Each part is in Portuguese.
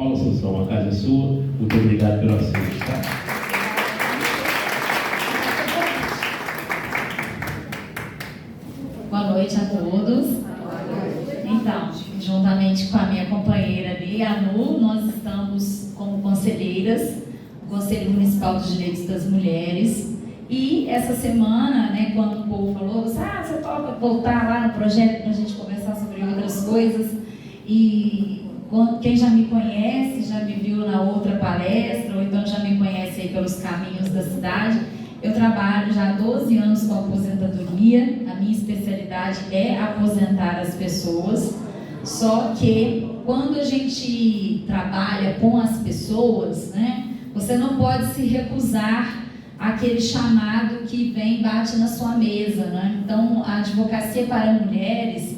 Paula Assunção, a casa é sua. Muito obrigado pela assistência. Boa noite a todos. Então, juntamente com a minha companheira ali, a Nu, nós estamos como conselheiras no Conselho Municipal dos Direitos das Mulheres. E essa semana, né, quando o povo falou, você topa voltar lá no projeto para a gente conversar sobre outras coisas. E quem já me conhece, já me viu na outra palestra, ou então já me conhece aí pelos caminhos da cidade, eu trabalho já há 12 anos com aposentadoria. A minha especialidade é aposentar as pessoas. Só que quando a gente trabalha com as pessoas, né, você não pode se recusar àquele chamado que vem e bate na sua mesa, né? Então, a advocacia para mulheres,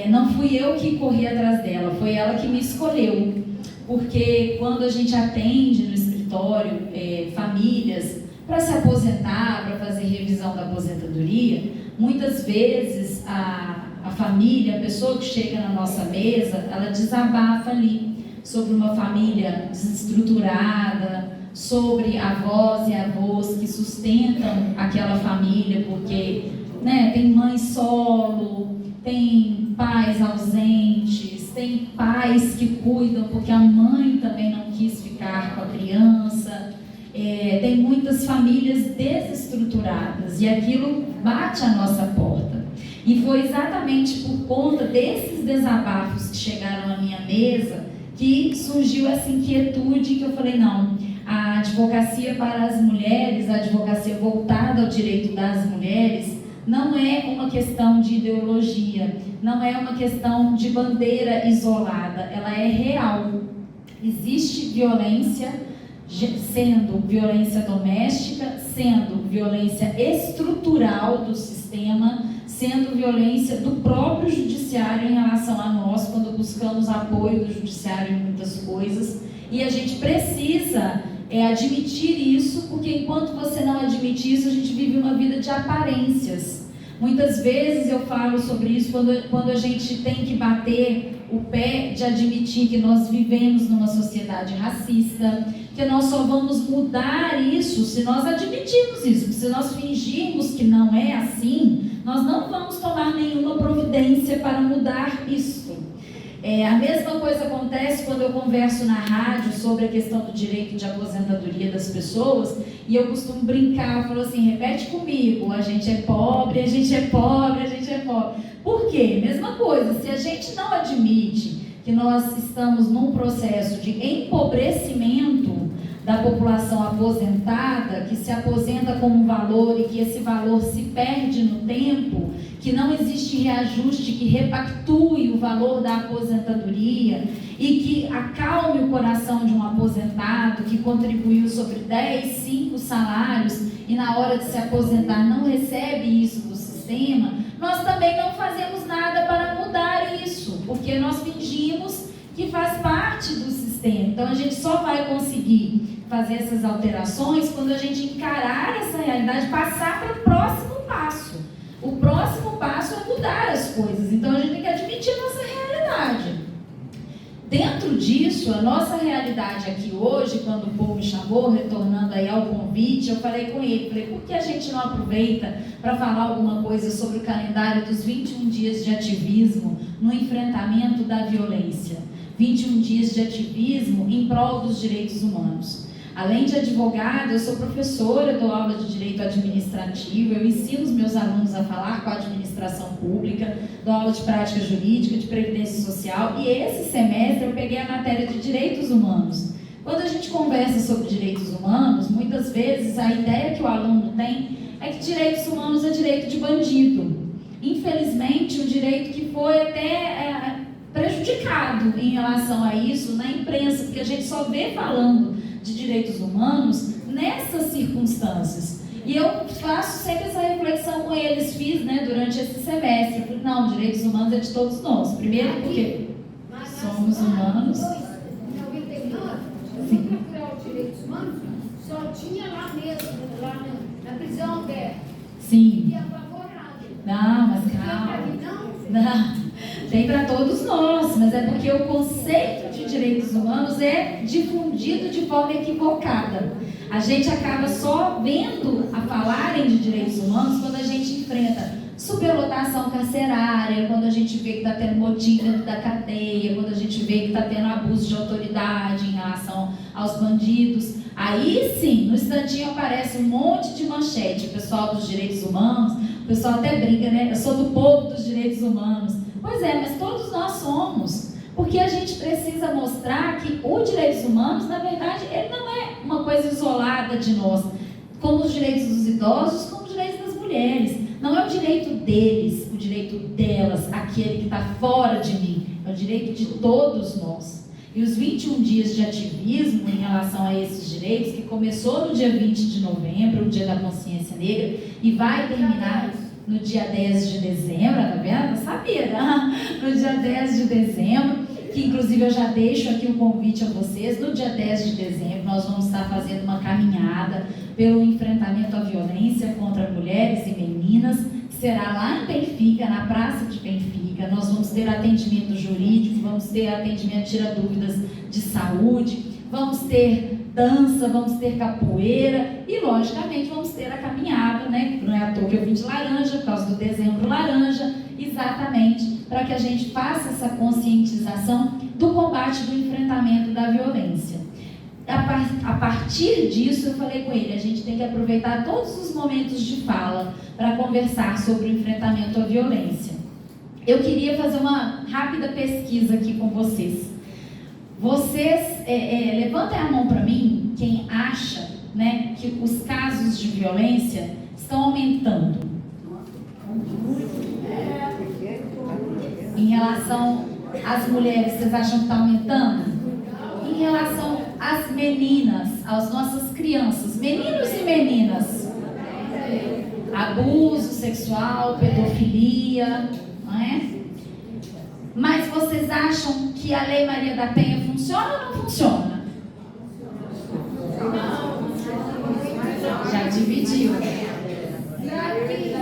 não fui eu que corri atrás dela, foi ela que me escolheu. Porque quando a gente atende no escritório famílias para se aposentar, para fazer revisão da aposentadoria, muitas vezes a família, a pessoa que chega na nossa mesa, ela desabafa ali sobre uma família desestruturada, sobre avós e avós que sustentam aquela família, porque, né, tem mãe solo, tem pais ausentes, tem pais que cuidam porque a mãe também não quis ficar com a criança. Tem muitas famílias desestruturadas e aquilo bate à nossa porta. E foi exatamente por conta desses desabafos que chegaram à minha mesa que surgiu essa inquietude que eu falei, não, a advocacia para as mulheres, a advocacia voltada ao direito das mulheres, não é uma questão de ideologia, não é uma questão de bandeira isolada, ela é real. Existe violência, sendo violência doméstica, sendo violência estrutural do sistema, sendo violência do próprio judiciário em relação a nós, quando buscamos apoio do judiciário em muitas coisas. E a gente precisa admitir isso, porque enquanto você não admite isso, a gente vive uma vida de aparências. Muitas vezes eu falo sobre isso quando a gente tem que bater o pé de admitir que nós vivemos numa sociedade racista, que nós só vamos mudar isso se nós admitirmos isso. Se nós fingirmos que não é assim, nós não vamos tomar nenhuma providência para mudar isso. A mesma coisa acontece quando eu converso na rádio sobre a questão do direito de aposentadoria das pessoas, e eu costumo brincar, eu falo assim, repete comigo, a gente é pobre, a gente é pobre, a gente é pobre. Por quê? Mesma coisa, se a gente não admite que nós estamos num processo de empobrecimento da população aposentada, que se aposenta como um valor e que esse valor se perde no tempo, que não existe reajuste que repactue o valor da aposentadoria e que acalme o coração de um aposentado que contribuiu sobre 10, 5 salários e na hora de se aposentar não recebe isso do sistema, nós também não fazemos nada para mudar isso, porque nós fingimos que faz parte do sistema. Então a gente só vai conseguir fazer essas alterações quando a gente encarar essa realidade, passar para o próximo passo. O próximo passo é mudar as coisas, então a gente tem que admitir a nossa realidade. Dentro disso, a nossa realidade aqui hoje, quando o povo me chamou, retornando aí ao convite, eu falei com ele, por que a gente não aproveita para falar alguma coisa sobre o calendário dos 21 dias de ativismo no enfrentamento da violência? 21 dias de ativismo em prol dos direitos humanos. Além de advogada, eu sou professora, dou aula de direito administrativo, eu ensino os meus alunos a falar com a administração pública, dou aula de prática jurídica, de previdência social, e esse semestre eu peguei a matéria de direitos humanos. Quando a gente conversa sobre direitos humanos, muitas vezes a ideia que o aluno tem é que direitos humanos é direito de bandido. Infelizmente, o direito que foi até prejudicado em relação a isso na imprensa, porque a gente só vê falando de direitos humanos nessas circunstâncias. E eu faço sempre essa reflexão com eles, fiz, durante esse semestre. Eu falei, não, direitos humanos é de todos nós. Primeiro porque somos humanos. Em 99, eu fui procurar os direitos humanos, só tinha lá mesmo, lá na prisão aberta. Sim. E apavorado. Não, mas calma. Não, tem para todos nós, mas é porque o conceito de direitos humanos é difundido de forma equivocada. A gente acaba só vendo a falarem de direitos humanos quando a gente enfrenta superlotação carcerária, quando a gente vê que está tendo motim dentro da cadeia, quando a gente vê que está tendo abuso de autoridade em relação aos bandidos. Aí sim, no instantinho aparece um monte de manchete. O pessoal dos direitos humanos, o pessoal até brinca, né? Eu sou do povo dos direitos humanos. Pois é, mas todos nós somos. Porque a gente precisa mostrar que os direitos humanos, na verdade, ele não é uma coisa isolada de nós. Como os direitos dos idosos, como os direitos das mulheres. Não é o direito deles, o direito delas, aquele que está fora de mim. É o direito de todos nós. E os 21 dias de ativismo em relação a esses direitos, que começou no dia 20 de novembro, o Dia da Consciência Negra, e vai terminar no dia 10 de dezembro, tá vendo? Eu sabia, né? No dia 10 de dezembro, que inclusive eu já deixo aqui o convite a vocês. No dia 10 de dezembro nós vamos estar fazendo uma caminhada pelo enfrentamento à violência contra mulheres e meninas, que será lá em Benfica, na Praça de Benfica. Nós vamos ter atendimento jurídico, vamos ter atendimento tira dúvidas de saúde, vamos ter dança, vamos ter capoeira e, logicamente, vamos ter a caminhada, né? Não é à toa que eu vim de laranja, por causa do dezembro laranja, exatamente para que a gente faça essa conscientização do combate, do enfrentamento da violência. A partir disso, eu falei com ele, a gente tem que aproveitar todos os momentos de fala para conversar sobre o enfrentamento à violência. Eu queria fazer uma rápida pesquisa aqui com vocês. Vocês, levantem a mão para mim, quem acha, né, que os casos de violência estão aumentando. Em relação às mulheres, vocês acham que está aumentando? Em relação às meninas, às nossas crianças, meninos e meninas, abuso sexual, pedofilia, não é? Mas vocês acham que a Lei Maria da Penha funciona ou não funciona? Já dividiu.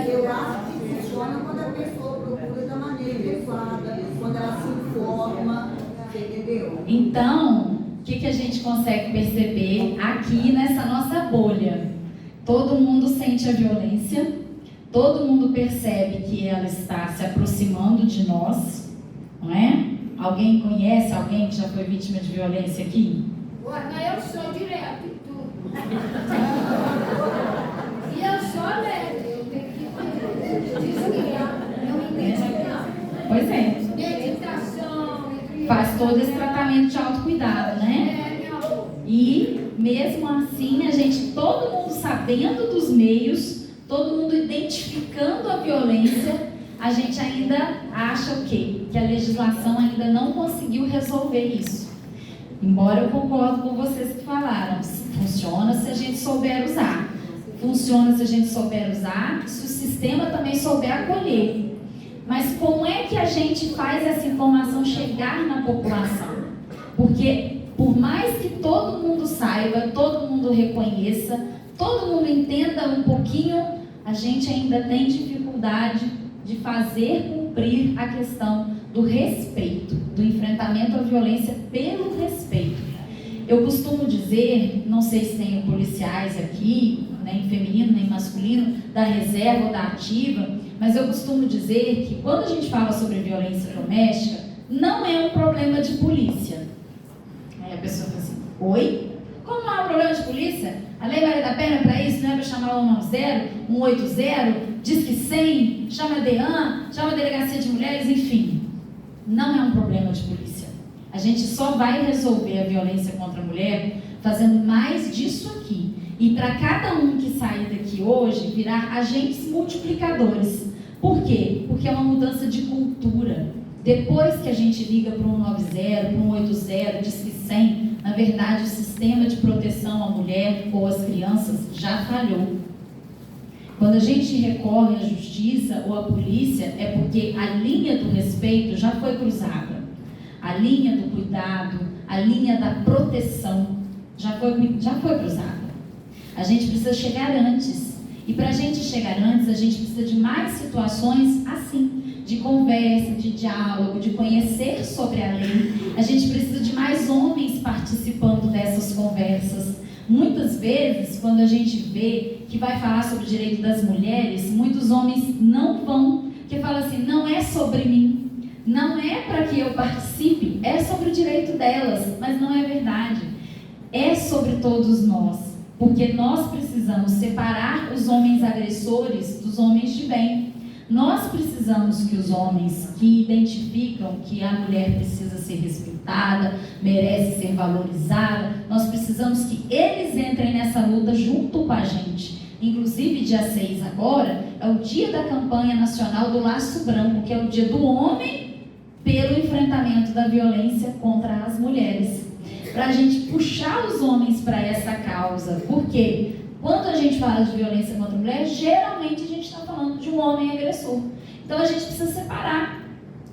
Eu acho que funciona quando a pessoa procura da maneira adequada, quando ela se informa, entendeu? Então, o que a gente consegue perceber aqui nessa nossa bolha? Todo mundo sente a violência, todo mundo percebe que ela está se aproximando de nós, não é? Alguém conhece alguém que já foi vítima de violência aqui? Ué, mas eu sou direto e tudo. E eu sou alegre, eu tenho que desviar, não me identificar. Pois é. Meditação, Faz todo esse tratamento de autocuidado, né? E mesmo assim, a gente, todo mundo sabendo dos meios, todo mundo identificando a violência, a gente ainda acha o quê? Que a legislação ainda não conseguiu resolver isso. Embora eu concordo com vocês que falaram, funciona se a gente souber usar. Funciona se a gente souber usar, se o sistema também souber acolher. Mas como é que a gente faz essa informação chegar na população? Porque por mais que todo mundo saiba, todo mundo reconheça, todo mundo entenda um pouquinho, a gente ainda tem dificuldade de fazer cumprir a questão do respeito, do enfrentamento à violência pelo respeito. Eu costumo dizer, não sei se tem policiais aqui, nem feminino, nem masculino, da reserva ou da ativa, mas eu costumo dizer que quando a gente fala sobre violência doméstica, não é um problema de polícia. Aí a pessoa fala assim, oi? Como não é um problema de polícia? A Lei Maria da Penha é para isso, não é para chamar o 190, 180, Disque 100, chama a DEAN, chama a Delegacia de Mulheres, enfim. Não é um problema de polícia. A gente só vai resolver a violência contra a mulher fazendo mais disso aqui. E para cada um que sair daqui hoje, virar agentes multiplicadores. Por quê? Porque é uma mudança de cultura. Depois que a gente liga para o 190, para o 180, Disque 100, na verdade o sistema de proteção à mulher ou às crianças já falhou. Quando a gente recorre à justiça ou à polícia, é porque a linha do respeito já foi cruzada. A linha do cuidado, a linha da proteção já foi cruzada. A gente precisa chegar antes. E para a gente chegar antes, a gente precisa de mais situações assim, de conversa, de diálogo, de conhecer sobre a lei. A gente precisa de mais Muitas vezes, quando a gente vê que vai falar sobre o direito das mulheres, muitos homens não vão, porque falam assim, não é sobre mim, não é para que eu participe, é sobre o direito delas, mas não é verdade. É sobre todos nós, porque nós precisamos separar os homens agressores dos homens de bem. Nós precisamos que os homens que identificam que a mulher precisa ser respeitada, merece ser valorizada, nós precisamos que eles entrem nessa luta junto com a gente. Inclusive, dia 6 agora, é o dia da campanha nacional do Laço Branco, que é o dia do homem pelo enfrentamento da violência contra as mulheres. Para a gente puxar os homens para essa causa. Por quê? Quando a gente fala de violência contra a mulher, geralmente a gente está falando de um homem agressor. Então a gente precisa separar.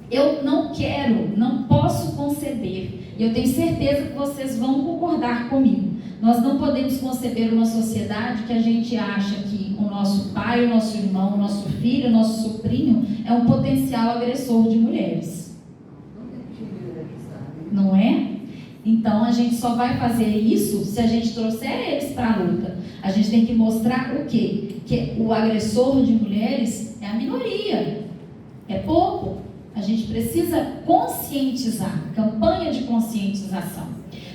Eu não quero, não posso conceber, e eu tenho certeza que vocês vão concordar comigo. Nós não podemos conceber uma sociedade que a gente acha que o nosso pai, o nosso irmão, o nosso filho, o nosso sobrinho é um potencial agressor de mulheres. Não é? Então a gente só vai fazer isso se a gente trouxer eles para a luta. A gente tem que mostrar o quê? Que o agressor de mulheres é a minoria, é pouco. A gente precisa conscientizar, campanha de conscientização.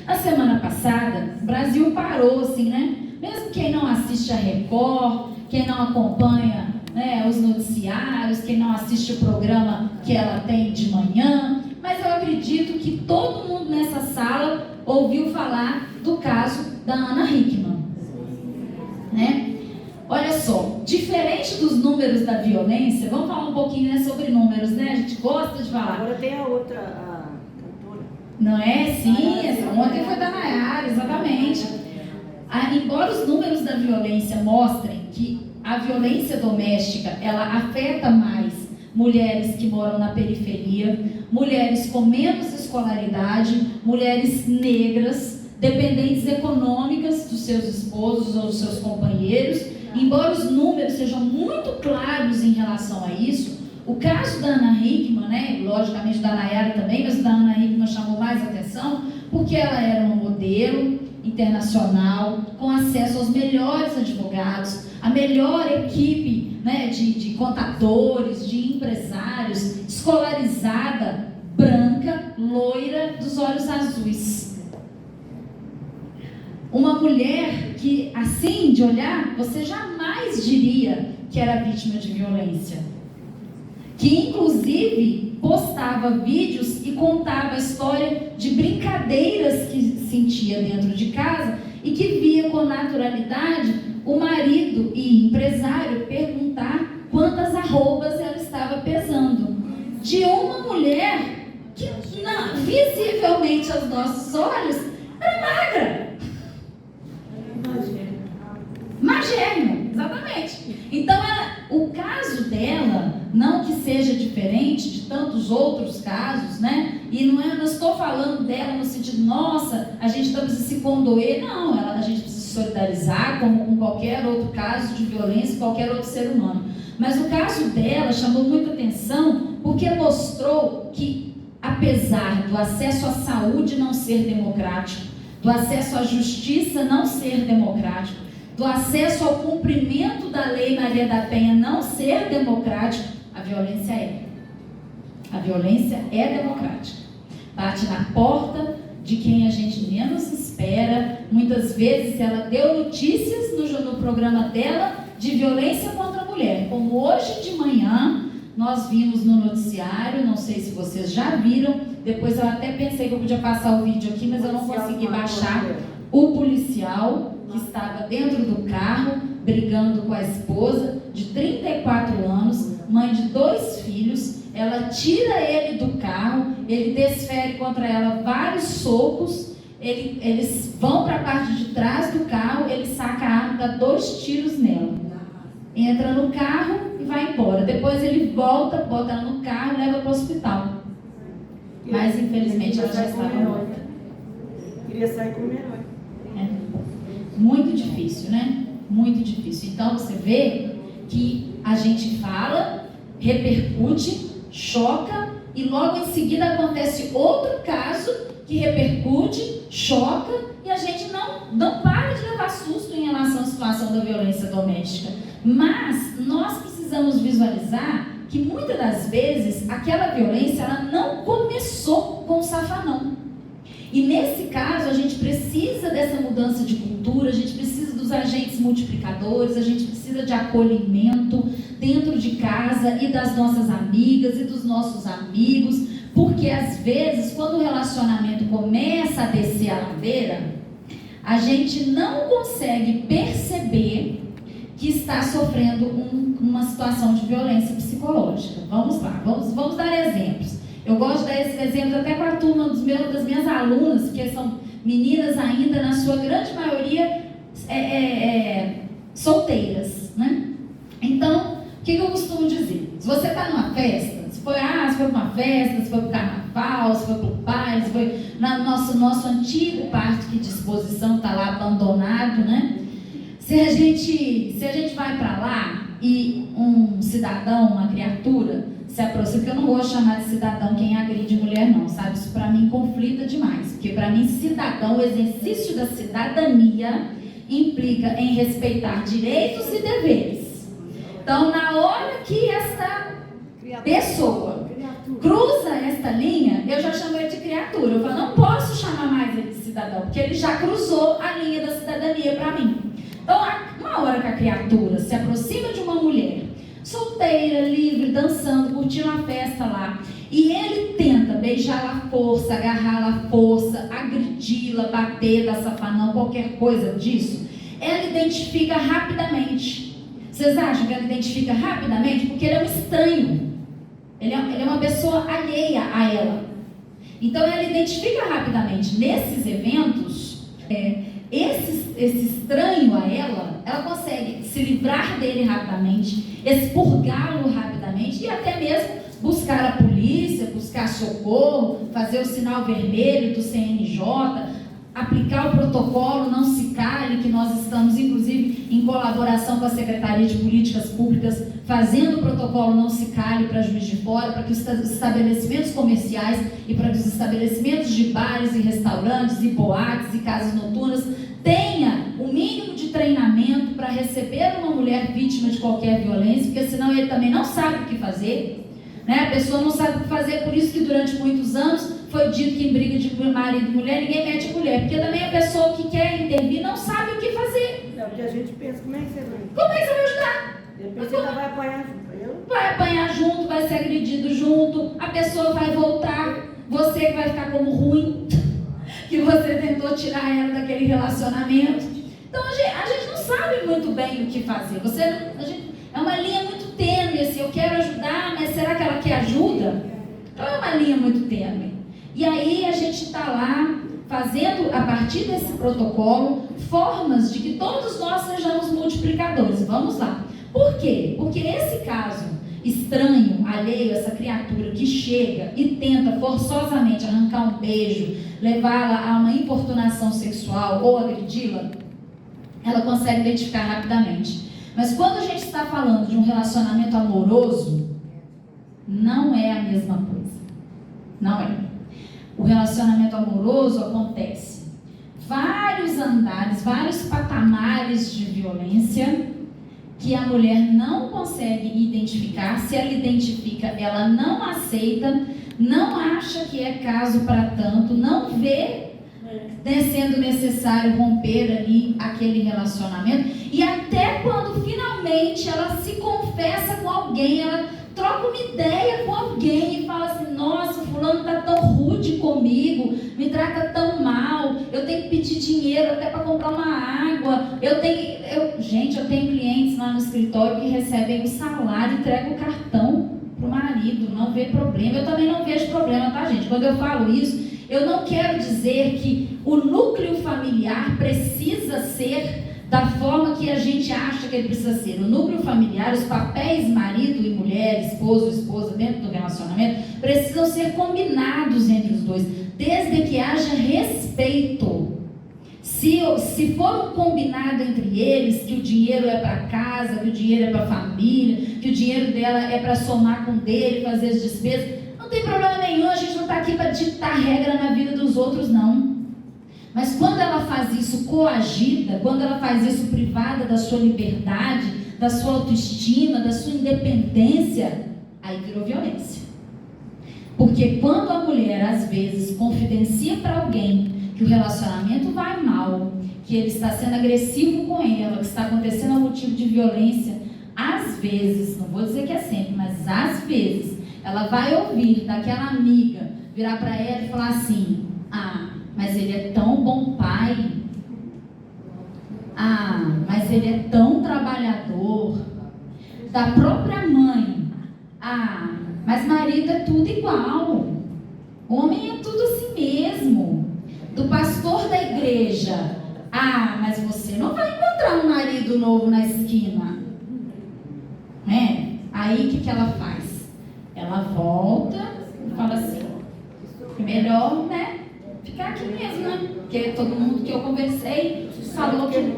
Na semana passada, o Brasil parou assim, né? Mesmo quem não assiste a Record, quem não acompanha, né, os noticiários, quem não assiste o programa que ela tem de manhã, mas eu acredito que todo mundo nessa sala ouviu falar do caso da Ana Hickman, né? Olha só, diferente dos números da violência, vamos falar um pouquinho, né, sobre números, né? A gente gosta de falar. Agora tem a outra, a cantora. Não é? Sim, essa ontem foi da Nayara, exatamente. Embora os números da violência mostrem que a violência doméstica, ela afeta mais mulheres que moram na periferia, mulheres com menos escolaridade, mulheres negras, dependentes econômicas dos seus esposos ou dos seus companheiros. Embora os números sejam muito claros em relação a isso, o caso da Ana Hickman, né, logicamente da Nayara também, mas da Ana Hickman chamou mais atenção porque ela era uma modelo internacional com acesso aos melhores advogados, a melhor equipe, né, de contadores, de empresários, escolarizada, branca, loira, dos olhos azuis. Uma mulher que, assim, de olhar, você jamais diria que era vítima de violência. Que, inclusive, postava vídeos e contava a história de brincadeiras que sentia dentro de casa e que via com naturalidade o marido e empresário perguntar quantas arrobas ela estava pesando. De uma mulher que, visivelmente aos nossos olhos, era magra. Magérrima, exatamente. Então, o caso dela, não que seja diferente de tantos outros casos, né? E não estou falando dela no sentido, nossa, a gente precisa se condoer. Não, a gente precisa se solidarizar como com qualquer outro caso de violência, qualquer outro ser humano. Mas o caso dela chamou muita atenção porque mostrou que, apesar do acesso à saúde não ser democrático, do acesso à justiça não ser democrático, do acesso ao cumprimento da Lei Maria da Penha não ser democrático, a violência é. A violência é democrática. Bate na porta de quem a gente menos espera. Muitas vezes ela deu notícias no programa dela de violência contra a mulher. Como hoje de manhã nós vimos no noticiário, não sei se vocês já viram, depois eu até pensei que eu podia passar o vídeo aqui, mas eu não consegui baixar. O policial que estava dentro do carro, brigando com a esposa, de 34 anos, mãe de 2 filhos, ela tira ele do carro, ele desfere contra ela vários socos, eles vão para a parte de trás do carro, ele saca a arma, dá 2 tiros nela, entra no carro e vai embora. Depois ele volta, bota ela no carro e leva para o hospital. Mas infelizmente ela já estava morta. Queria sair como herói. Muito difícil, né? Muito difícil. Então você vê que a gente fala, repercute, choca e logo em seguida acontece outro caso que repercute, choca e a gente não para de levar susto em relação à situação da violência doméstica, mas nós precisamos visualizar que muitas das vezes aquela violência ela não começou com o safanão. E nesse caso a gente precisa dessa mudança de cultura, a gente precisa dos agentes multiplicadores, a gente precisa de acolhimento dentro de casa e das nossas amigas e dos nossos amigos, porque às vezes quando o relacionamento começa a descer a ladeira, a gente não consegue perceber que está sofrendo uma situação de violência psicológica. Vamos lá, vamos dar exemplos. Eu gosto de dar esses exemplos até com a turma das minhas alunas, que são meninas ainda, na sua grande maioria, solteiras, né? Então, o que eu costumo dizer? Se você está numa festa, se foi para uma festa, se foi para o carnaval, se foi para o baile, se foi no nosso antigo parque de exposição, está lá abandonado, né? Se a gente vai para lá e um cidadão, uma criatura, se aproxima, porque eu não gosto de chamar de cidadão quem agride mulher não, sabe? Isso para mim conflita demais, porque para mim cidadão, o exercício da cidadania implica em respeitar direitos e deveres. Então, na hora que esta pessoa cruza esta linha, eu já chamo ele de criatura. Eu falo, não posso chamar mais ele de cidadão, porque ele já cruzou a linha da cidadania para mim. Então, uma hora que a criatura se aproxima de uma mulher solteira, livre, dançando, curtindo a festa lá, e ele tenta beijá-la à força, agarrá-la à força, agredi-la, bater, dar safanão, qualquer coisa disso, ela identifica rapidamente. Vocês acham que ela identifica rapidamente? Porque ele é um estranho, ele é uma pessoa alheia a ela. Então ela identifica rapidamente. Nesses eventos, esse estranho a ela consegue se livrar dele rapidamente, expurgá-lo rapidamente e até mesmo buscar a polícia, buscar socorro, fazer o sinal vermelho do CNJ, aplicar o protocolo Não Se Cale, que nós estamos inclusive em colaboração com a Secretaria de Políticas Públicas, fazendo o protocolo Não Se Cale para Juiz de Fora, para que os estabelecimentos comerciais e para que os estabelecimentos de bares e restaurantes e boates e casas noturnas tenha o mínimo de treinamento para receber uma mulher vítima de qualquer violência, porque senão ele também não sabe o que fazer, né? A pessoa não sabe o que fazer, por isso que durante muitos anos foi dito que em briga de marido e mulher ninguém mete a mulher, porque também a pessoa que quer intervir não sabe o que fazer. É o que a gente pensa, como é que você vai? Como é que você vai ajudar? Depois você vai apanhar junto. Vai apanhar junto, vai ser agredido junto, a pessoa vai voltar, você que vai ficar como ruim, que você tentou tirar ela daquele relacionamento. Então a gente não sabe muito bem o que fazer. É uma linha muito tênue, assim, eu quero ajudar, mas será que ela quer ajuda? Então é uma linha muito tênue. E aí a gente está lá fazendo, a partir desse protocolo, formas de que todos nós sejamos multiplicadores. Vamos lá. Por quê? Porque esse caso estranho, alheio, essa criatura que chega e tenta forçosamente arrancar um beijo, levá-la a uma importunação sexual ou agredi-la, ela consegue identificar rapidamente. Mas quando a gente está falando de um relacionamento amoroso, não é a mesma coisa. Não é. O relacionamento amoroso acontece vários andares, vários patamares de violência que a mulher não consegue identificar. Se ela identifica, ela não aceita, não acha que é caso para tanto, não vê sendo necessário romper ali aquele relacionamento, e até quando finalmente ela se confessa com alguém, ela troca uma ideia com alguém e fala assim, nossa, fulano está tão rude comigo, me trata tão mal, eu tenho que pedir dinheiro até para comprar uma água, eu tenho clientes lá no escritório que recebem o salário e entregam o cartão para o marido, não vê problema. Eu também não vejo problema, tá, gente? Quando eu falo isso, eu não quero dizer que o núcleo familiar precisa ser da forma que a gente acha que ele precisa ser. O núcleo familiar, os papéis marido e mulher, esposo e esposa dentro do relacionamento, precisam ser combinados entre os dois, desde que haja respeito. Se for um combinado entre eles, que o dinheiro é para casa, que o dinheiro é para a família, que o dinheiro dela é para somar com o dele, fazer as despesas, não tem problema nenhum, a gente não está aqui para ditar regra na vida dos outros, não. Mas quando ela faz isso coagida, quando ela faz isso privada da sua liberdade, da sua autoestima, da sua independência, aí virou violência. Porque quando a mulher, às vezes, confidencia para alguém que o relacionamento vai mal, que ele está sendo agressivo com ela, que está acontecendo um motivo de violência, às vezes, não vou dizer que é sempre, mas às vezes, ela vai ouvir daquela amiga virar para ela e falar assim: ah, mas ele é tão bom pai, ah, mas ele é tão trabalhador, da própria mãe, ah, mas marido é tudo igual, homem é tudo assim mesmo, do pastor da igreja, ah, mas você não vai encontrar um marido novo na esquina, né? Aí o que ela faz? Ela volta e fala assim: melhor, né, ficar aqui mesmo, né? Porque todo mundo que eu conversei falou que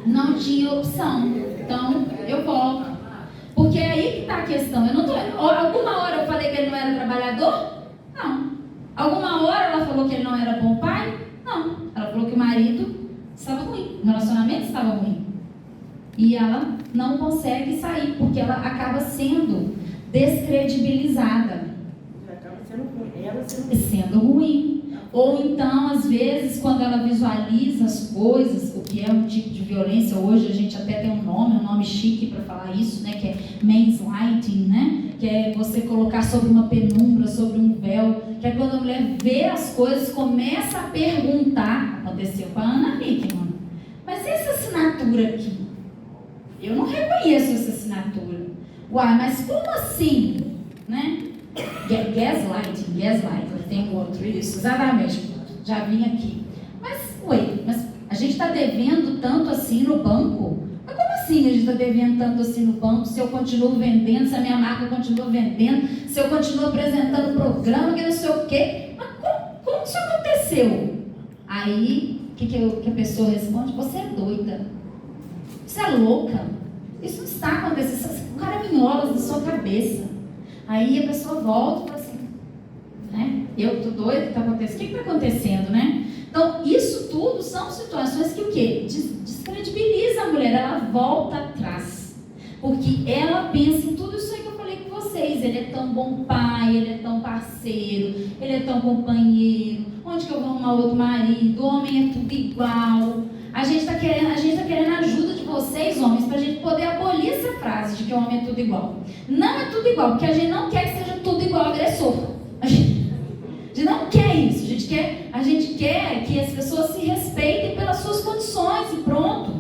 não tinha opção, então eu volto. Porque é aí que está a questão. Eu não tô, alguma hora eu falei que ele não era trabalhador? Não. Alguma hora ela falou que ele não era bom pai? Não. Ela falou que o marido estava ruim, o relacionamento estava ruim. E ela não consegue sair, porque ela acaba sendo descredibilizada. Acaba sendo ruim. Ela sendo ruim. Ou então, às vezes, quando ela visualiza as coisas, o que é um tipo de violência, hoje a gente até tem um nome chique para falar isso, né? Que é manslighting, né? Que é você colocar sobre uma penumbra, sobre um véu, que é quando a mulher vê as coisas, começa a perguntar. Aconteceu com a Ana Hickman. Mas essa assinatura aqui? Eu não reconheço essa assinatura. Uai, mas como assim? Né? Gaslighting, tem outro, isso, exatamente, já vim aqui. Mas a gente está devendo tanto assim no banco? Mas como assim a gente está devendo tanto assim no banco, se eu continuo vendendo, se a minha marca continua vendendo, se eu continuo apresentando programa, que não sei o quê? Mas como isso aconteceu? Aí, o que a pessoa responde? Você é doida, você é louca, isso não está acontecendo, são caraminholas na sua cabeça. Aí a pessoa volta e fala assim, né? Eu tô doida, o que está acontecendo? O que está acontecendo, né? Então, isso tudo são situações que o quê? Descredibiliza a mulher, ela volta atrás. Porque ela pensa em tudo isso aí que eu falei com vocês. Ele é tão bom pai, ele é tão parceiro, ele é tão companheiro. Onde que eu vou arrumar outro marido? O homem é tudo igual. A gente está querendo a ajuda de vocês, homens, para a gente poder abolir essa frase de que o homem é tudo igual. Não é tudo igual, porque a gente não quer que seja tudo igual agressor. A gente não quer isso. A gente quer que as pessoas se respeitem pelas suas condições e pronto.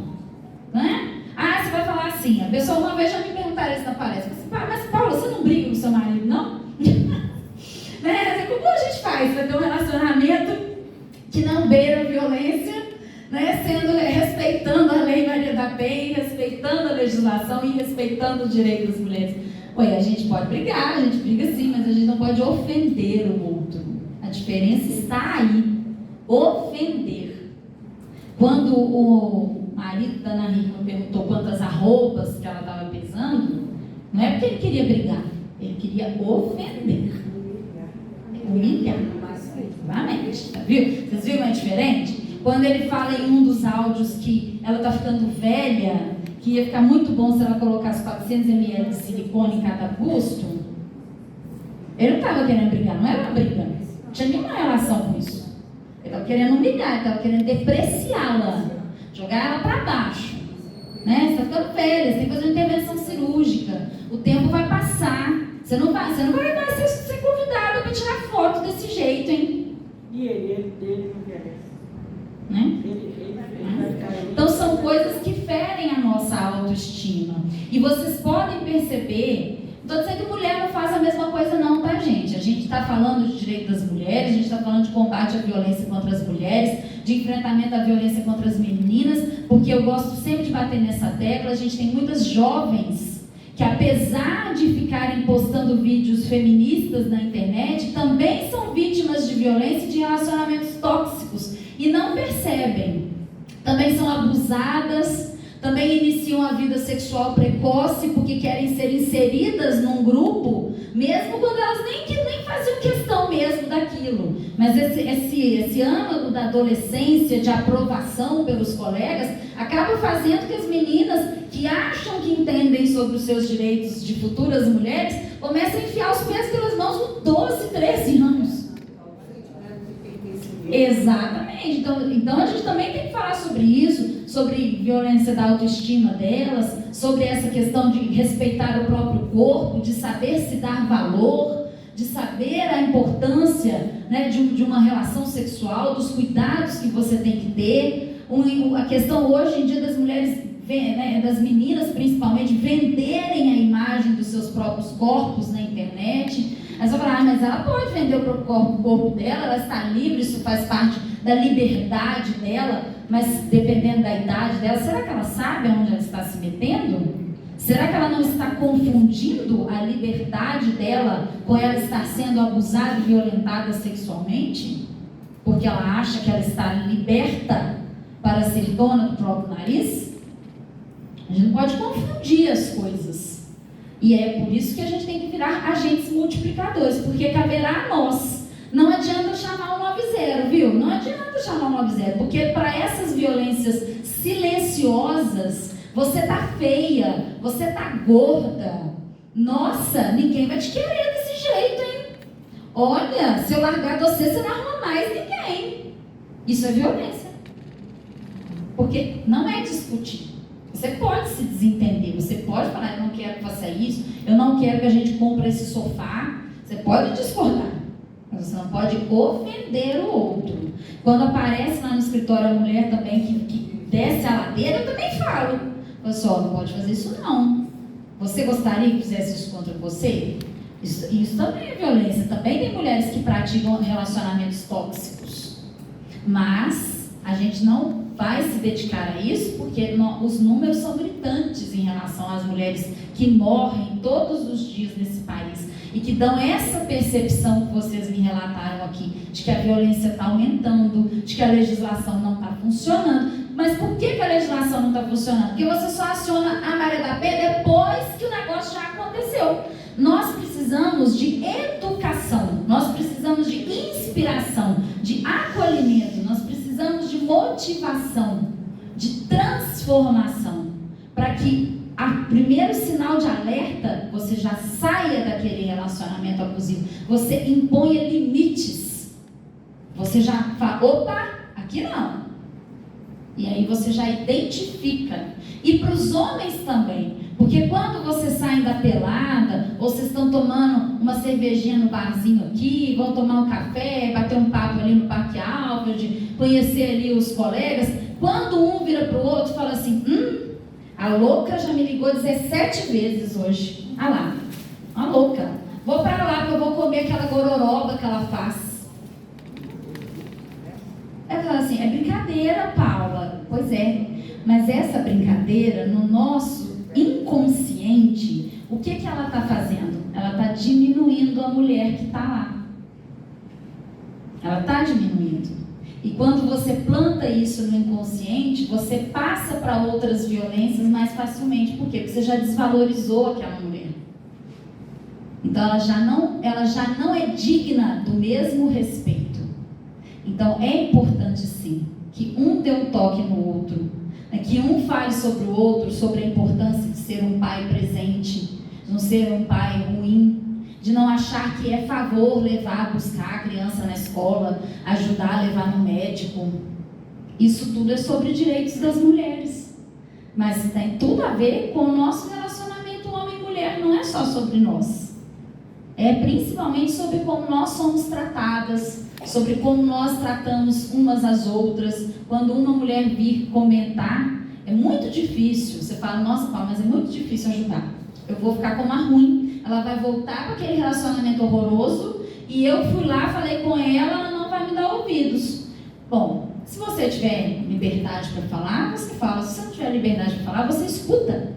Né? Ah, você vai falar assim, a pessoa uma vez já me perguntaram isso na palestra. Mas Paula, você não briga com seu marido, não? Né? Como a gente faz para ter um relacionamento que não beira violência? Né, respeitando a lei Maria da Penha, respeitando a legislação e respeitando o direito das mulheres. A gente pode brigar, a gente briga sim, mas a gente não pode ofender o outro. A diferença está aí. Ofender. Quando o marido da Ana Hickman perguntou quantas arrobas que ela estava pesando, não é porque ele queria brigar, ele queria ofender. Humilhar. Exatamente. Tá viu? Vocês viram a diferente? Quando ele fala em um dos áudios que ela está ficando velha, que ia ficar muito bom se ela colocasse 400 ml de silicone em cada busto, ele não estava querendo brigar, não era uma briga, não tinha nenhuma relação com isso. Ele estava querendo humilhar, ele estava querendo depreciá-la, jogar ela para baixo. Né? Você está ficando velha, você tem que fazer uma intervenção cirúrgica, o tempo vai passar, você não vai mais ser convidado para tirar foto desse jeito, hein? E ele não quer. Né? Então são coisas que ferem a nossa autoestima. E vocês podem perceber, não estou dizendo que mulher não faz a mesma coisa não, tá gente? A gente está falando de direito das mulheres, a gente está falando de combate à violência contra as mulheres, de enfrentamento à violência contra as meninas, porque eu gosto sempre de bater nessa tecla. A gente tem muitas jovens que, apesar de ficarem postando vídeos feministas na internet, também são vítimas de violência e de relacionamentos tóxicos e não percebem. Também são abusadas, também iniciam a vida sexual precoce porque querem ser inseridas num grupo, mesmo quando elas nem faziam questão mesmo daquilo. Mas esse âmago da adolescência, de aprovação pelos colegas, acaba fazendo que as meninas que acham que entendem sobre os seus direitos de futuras mulheres comecem a enfiar os pés pelas mãos com 12, 13 anos. Exatamente. Então a gente também tem que falar sobre isso, sobre violência da autoestima delas, sobre essa questão de respeitar o próprio corpo, de saber se dar valor, de saber a importância, né, de uma relação sexual, dos cuidados que você tem que ter. A questão hoje em dia das mulheres, né, das meninas principalmente, venderem a imagem dos seus próprios corpos na internet. Aí você vai falar, mas ela pode vender o corpo dela, ela está livre, isso faz parte da liberdade dela, mas dependendo da idade dela, será que ela sabe aonde ela está se metendo? Será que ela não está confundindo a liberdade dela com ela estar sendo abusada e violentada sexualmente? Porque ela acha que ela está liberta para ser dona do próprio nariz? A gente não pode confundir as coisas. E é por isso que a gente tem que virar agentes multiplicadores, porque caberá a nós. Não adianta chamar o 90, viu? Não adianta chamar o 90, porque para essas violências silenciosas, você tá feia, você tá gorda. Nossa, ninguém vai te querer desse jeito, hein? Olha, se eu largar você não arruma mais ninguém. Isso é violência. Porque não é discutir. Você pode se desentender, você pode falar, eu não quero que faça isso, eu não quero que a gente compre esse sofá. Você pode discordar, mas você não pode ofender o outro. Quando aparece lá no escritório a mulher também que desce a ladeira, eu também falo. Pessoal, não pode fazer isso não. Você gostaria que fizesse isso contra você? Isso também é violência. Também tem mulheres que praticam relacionamentos tóxicos. Mas a gente não vai se dedicar a isso porque os números são gritantes em relação às mulheres que morrem todos os dias nesse país e que dão essa percepção que vocês me relataram aqui, de que a violência está aumentando, de que a legislação não está funcionando. Mas por que a legislação não está funcionando? Porque você só aciona a Maria da Penha depois que o negócio já aconteceu. Nós precisamos de educação, nós precisamos de inspiração, de acolhimento, nós precisamos de motivação, de transformação, para que a primeiro sinal de alerta, você já saia daquele relacionamento abusivo, você imponha limites, você já fala, opa, aqui não. E aí você já identifica. E para os homens também, porque quando vocês saem da pelada, ou vocês estão tomando uma cervejinha no barzinho aqui, vão tomar um café, bater um papo ali no Parque Alfred, conhecer ali os colegas, quando um vira para o outro e fala assim, a louca já me ligou 17 vezes hoje. Ah lá, a louca, vou para lá que eu vou comer aquela gororoba que ela faz. Ela fala assim, é brincadeira, Paula. Pois é, mas essa brincadeira, no nosso inconsciente, o que ela está fazendo? Ela está diminuindo a mulher que está lá. Ela está diminuindo. E quando você planta isso no inconsciente, você passa para outras violências mais facilmente. Por quê? Porque você já desvalorizou aquela mulher. Então ela já não é digna do mesmo respeito. Então é importante sim que um dê um toque no outro, né? Que um fale sobre o outro, sobre a importância de ser um pai presente, de não ser um pai ruim, de não achar que é favor levar, buscar a criança na escola, ajudar a levar no médico. Isso tudo é sobre direitos das mulheres, mas tem tudo a ver com o nosso relacionamento homem e mulher, não é só sobre nós. É principalmente sobre como nós somos tratadas, sobre como nós tratamos umas às outras. Quando uma mulher vir comentar, é muito difícil. Você fala, nossa, Paulo, mas é muito difícil ajudar. Eu vou ficar como a ruim, ela vai voltar para aquele relacionamento horroroso, e eu fui lá, falei com ela não vai me dar ouvidos. Bom, se você tiver liberdade para falar, você fala. Se você não tiver liberdade para falar, você escuta.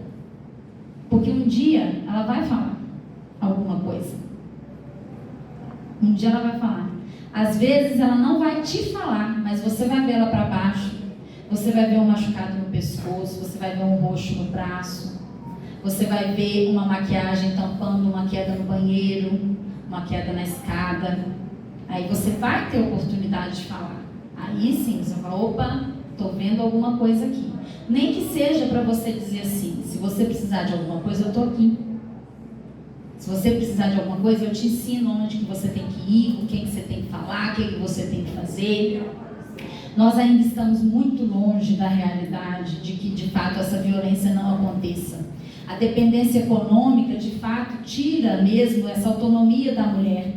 Porque um dia ela vai falar alguma coisa. Um dia ela vai falar. Às vezes ela não vai te falar, mas você vai ver ela para baixo, você vai ver um machucado no pescoço, você vai ver um roxo no braço, você vai ver uma maquiagem tampando uma queda no banheiro, uma queda na escada. Aí você vai ter oportunidade de falar. Aí sim, você fala, opa, estou vendo alguma coisa aqui. Nem que seja para você dizer assim, se você precisar de alguma coisa, eu estou aqui. Se você precisar de alguma coisa, eu te ensino onde que você tem que ir, com quem que você tem que falar, o que você tem que fazer. Nós ainda estamos muito longe da realidade de que, de fato, essa violência não aconteça. A dependência econômica, de fato, tira mesmo essa autonomia da mulher.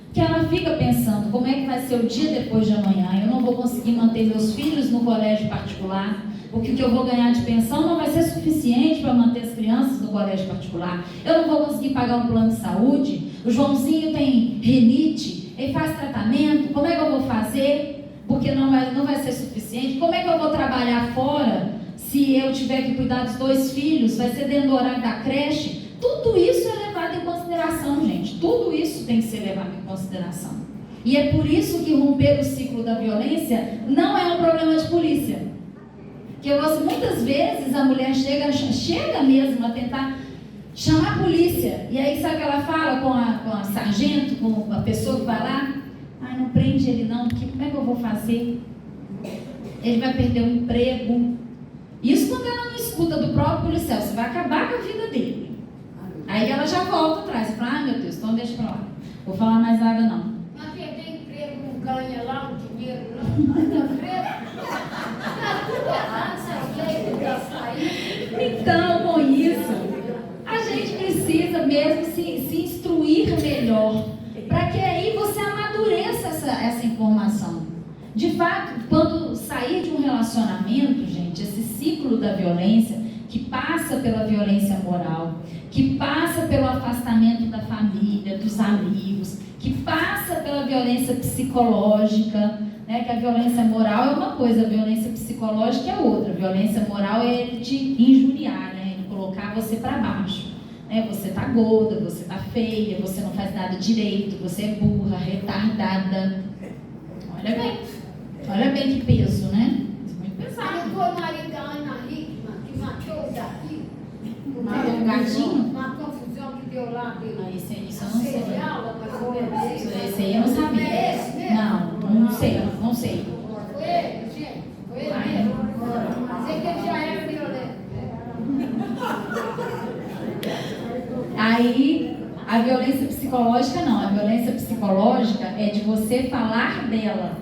Porque ela fica pensando, como é que vai ser o dia depois de amanhã? Eu não vou conseguir manter meus filhos no colégio particular, porque o que eu vou ganhar de pensão não vai ser suficiente para manter as crianças no colégio particular. Eu não vou conseguir pagar um plano de saúde. O Joãozinho tem rinite, ele faz tratamento, como é que eu vou fazer? Porque não vai ser suficiente. Como é que eu vou trabalhar fora se eu tiver que cuidar dos 2 filhos? Vai ser dentro do horário da creche? Tudo isso é levado em consideração, gente. Tudo isso tem que ser levado em consideração. E é por isso que romper o ciclo da violência não é um problema de polícia. Porque muitas vezes a mulher chega mesmo a tentar chamar a polícia. E aí sabe o que ela fala com a sargento, com a pessoa que vai lá? Ai, não prende ele não, porque como é que eu vou fazer? Ele vai perder o emprego. Isso quando ela não escuta do próprio policial, você vai acabar com a vida dele. Aí ela já volta atrás, fala, ai meu Deus, então deixa pra lá. Vou falar mais nada não. Mas perder emprego não ganha lá o dinheiro, não. Mas emprego, tá tudo errado, essas leis que tá saindo. Então, com isso, a gente precisa mesmo se instruir melhor, para que aí você amadureça essa informação. De fato, quando sair de um relacionamento, gente, esse ciclo da violência, que passa pela violência moral, que passa pelo afastamento da família, dos amigos, que passa pela violência psicológica, né? Que a violência moral é uma coisa, a violência psicológica é outra. A violência moral é ele te injuriar, né? Ele colocar você para baixo. Né? Você tá gorda, você tá feia, você não faz nada direito, você é burra, retardada. Olha bem que peso, né? Muito pesado. Aí foi o marido da Ana Hickman, que matou o gatinho. Matou o gatinho? Uma confusão que deu lá dele. Ah, isso eu não sei. Esse aí eu não É sabia. esse mesmo? Não sei. Foi ele, gente. Foi ele mesmo. Sei que ele já era violento. Aí, a violência psicológica não. A violência psicológica é de você falar dela.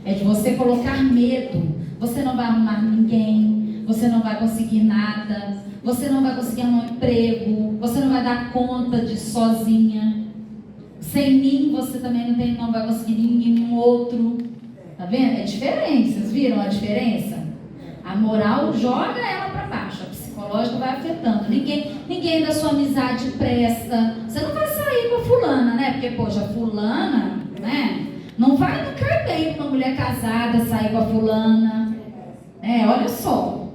É de você colocar medo. Você não vai arrumar ninguém. Você não vai conseguir nada. Você não vai conseguir arrumar um emprego. Você não vai dar conta de sozinha. Sem mim, você também não vai conseguir nenhum outro. Tá vendo? É diferente. Vocês viram a diferença? A moral joga ela para baixo. A psicológica vai afetando. Ninguém da sua amizade presta. Você não vai sair com a fulana, né? Porque, poxa, a fulana, né? Não cai bem pra uma mulher casada sair com a fulana. Olha só.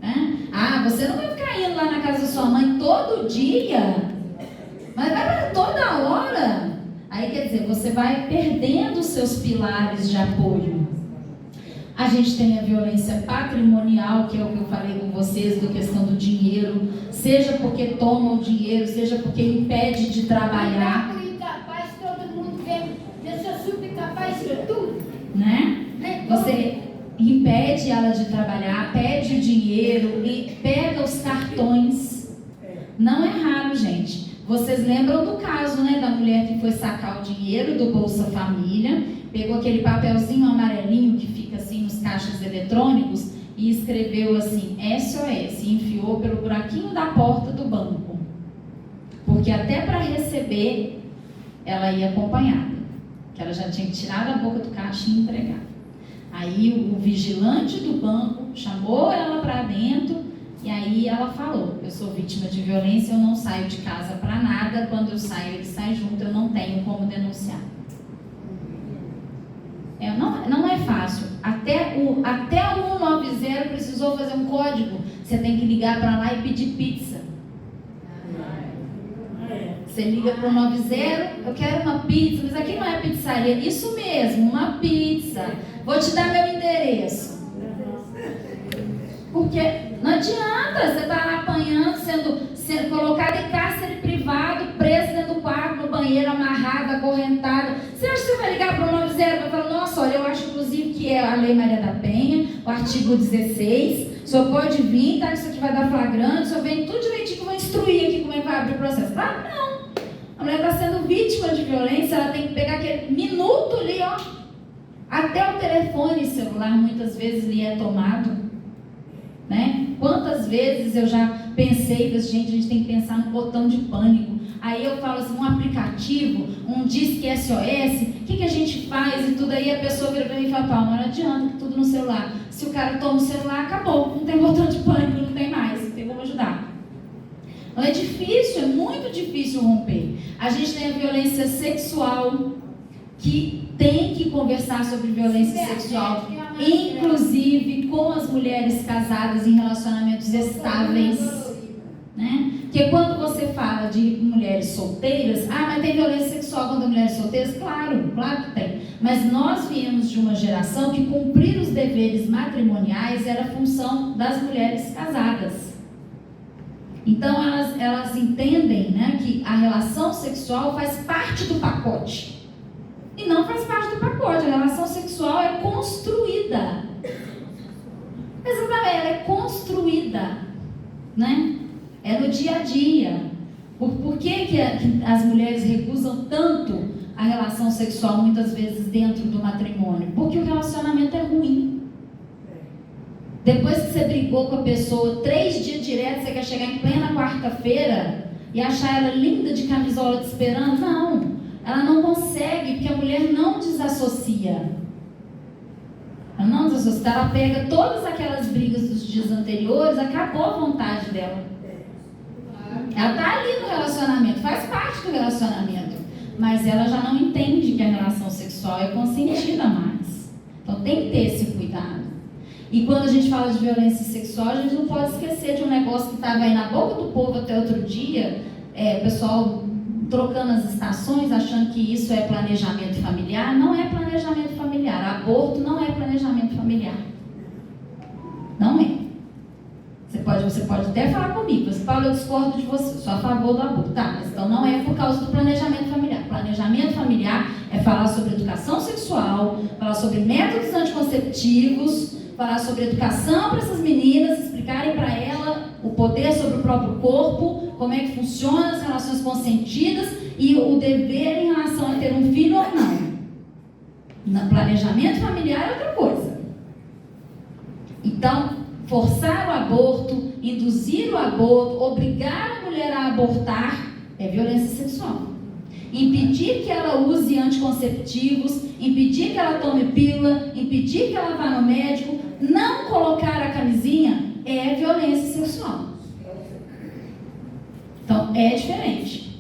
Né? Ah, você não vai ficar indo lá na casa da sua mãe todo dia. Mas vai toda hora. Aí quer dizer, você vai perdendo os seus pilares de apoio. A gente tem a violência patrimonial, que é o que eu falei com vocês, da questão do dinheiro. Seja porque toma o dinheiro, seja porque impede de trabalhar. Incapaz, todo mundo vê. Eu sou super capaz de tudo. Né? Você impede ela de trabalhar, pede o dinheiro e pega os cartões. Não é raro, gente. Vocês lembram do caso, né, da mulher que foi sacar o dinheiro do Bolsa Família, pegou aquele papelzinho amarelinho que fica assim nos caixas eletrônicos e escreveu assim, SOS, e enfiou pelo buraquinho da porta do banco. Porque até para receber, ela ia acompanhada. Que ela já tinha tirado a boca do caixa e entregado. Aí o vigilante do banco chamou ela para dentro e aí ela falou, eu sou vítima de violência, eu não saio de casa para nada, quando eu saio ele sai junto, eu não tenho como denunciar. Não é fácil, até o 190 precisou fazer um código, você tem que ligar para lá e pedir pizza. Você liga para o 90, eu quero uma pizza, mas aqui não é pizzaria. Isso mesmo, uma pizza. Vou te dar meu endereço. Porque não adianta você estar lá apanhando, sendo colocado em cárcere privado, preso dentro do quarto, no banheiro, amarrado, acorrentado. Você acha que você vai ligar para o 90 e vai falar, nossa, olha, eu acho inclusive que é a Lei Maria da Penha, o artigo 16, o senhor pode vir, tá? Isso aqui vai dar flagrante, o senhor vem tudo direitinho que eu vou instruir aqui como é que vai abrir o processo. Claro que não. A mulher está sendo vítima de violência, ela tem que pegar aquele minuto ali, ó. Até o telefone celular muitas vezes lhe é tomado, né? Quantas vezes eu já pensei que a gente tem que pensar no botão de pânico. Aí eu falo assim, um aplicativo, um disque SOS, o que a gente faz e tudo aí, a pessoa vira para mim e fala, pá, não adianta, tudo no celular. Se o cara toma o celular, acabou, não tem botão de pânico, não tem mais, não tem como ajudar. Então é difícil, é muito difícil romper. A gente tem a violência sexual, que tem que conversar sobre violência sexual, inclusive com as mulheres casadas em relacionamentos estáveis, né? Porque quando você fala de mulheres solteiras, mas tem violência sexual contra mulheres solteiras? Claro que tem. Mas nós viemos de uma geração que cumprir os deveres matrimoniais era função das mulheres casadas. Então elas entendem, né, que a relação sexual faz parte do pacote. E não faz parte do pacote. A relação sexual é construída. Exatamente, ela é construída, né? É no dia a dia. Por que as mulheres recusam tanto a relação sexual muitas vezes dentro do matrimônio? Porque o relacionamento é ruim. Depois que você brigou com a pessoa 3 dias direto, você quer chegar em plena quarta-feira e achar ela linda de camisola te esperando? Não. Ela não consegue, porque a mulher não desassocia. Ela pega todas aquelas brigas dos dias anteriores, acabou a vontade dela. Ela está ali no relacionamento, faz parte do relacionamento, mas ela já não entende que a relação sexual é consentida mais. Então tem que ter esse cuidado. E quando a gente fala de violência sexual, a gente não pode esquecer de um negócio que estava aí na boca do povo até outro dia, o pessoal trocando as estações, achando que isso é planejamento familiar. Não é planejamento familiar. Aborto não é planejamento familiar. Não é. Você pode até falar comigo. Você fala, eu discordo de você, sou a favor do aborto. Tá, mas então não é por causa do planejamento familiar. Planejamento familiar é falar sobre educação sexual, falar sobre métodos anticonceptivos, falar sobre educação para essas meninas, explicarem para ela o poder sobre o próprio corpo, como é que funcionam as relações consentidas e o dever em relação a ter um filho ou não. No planejamento familiar é outra coisa. Então, forçar o aborto, induzir o aborto, obrigar a mulher a abortar é violência sexual. Impedir que ela use anticonceptivos, impedir que ela tome pílula, impedir que ela vá no médico, não colocar a camisinha é violência sexual. Então, é diferente.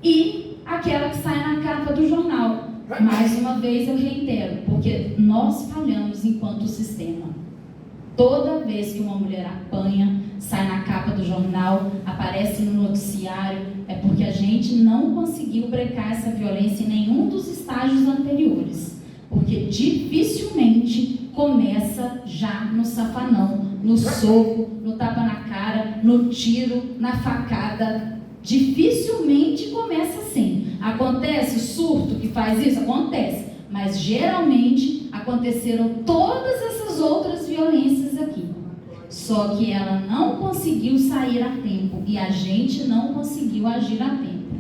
E aquela que sai na capa do jornal. Mais uma vez eu reitero, porque nós falhamos enquanto sistema. Toda vez que uma mulher apanha, sai na capa do jornal, aparece no noticiário, é porque a gente não conseguiu brecar essa violência em nenhum dos estágios anteriores. Porque dificilmente começa já no safanão, no soco, no tapa na cara, no tiro, na facada. Dificilmente começa assim. Acontece surto que faz isso? Acontece. Mas geralmente aconteceram todas essas outras violências aqui. Só que ela não conseguiu sair a tempo e a gente não conseguiu agir a tempo.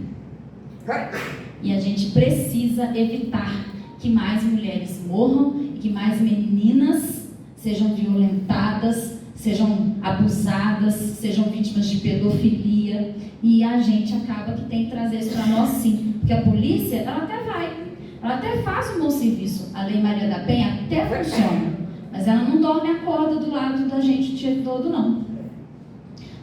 E a gente precisa evitar que mais mulheres morram e que mais meninas sejam violentadas, sejam abusadas, sejam vítimas de pedofilia. E a gente acaba que tem que trazer isso para nós sim. Porque a polícia, ela até faz um bom serviço. A Lei Maria da Penha até funciona. Mas ela não dorme a corda do lado da gente o dia todo, não.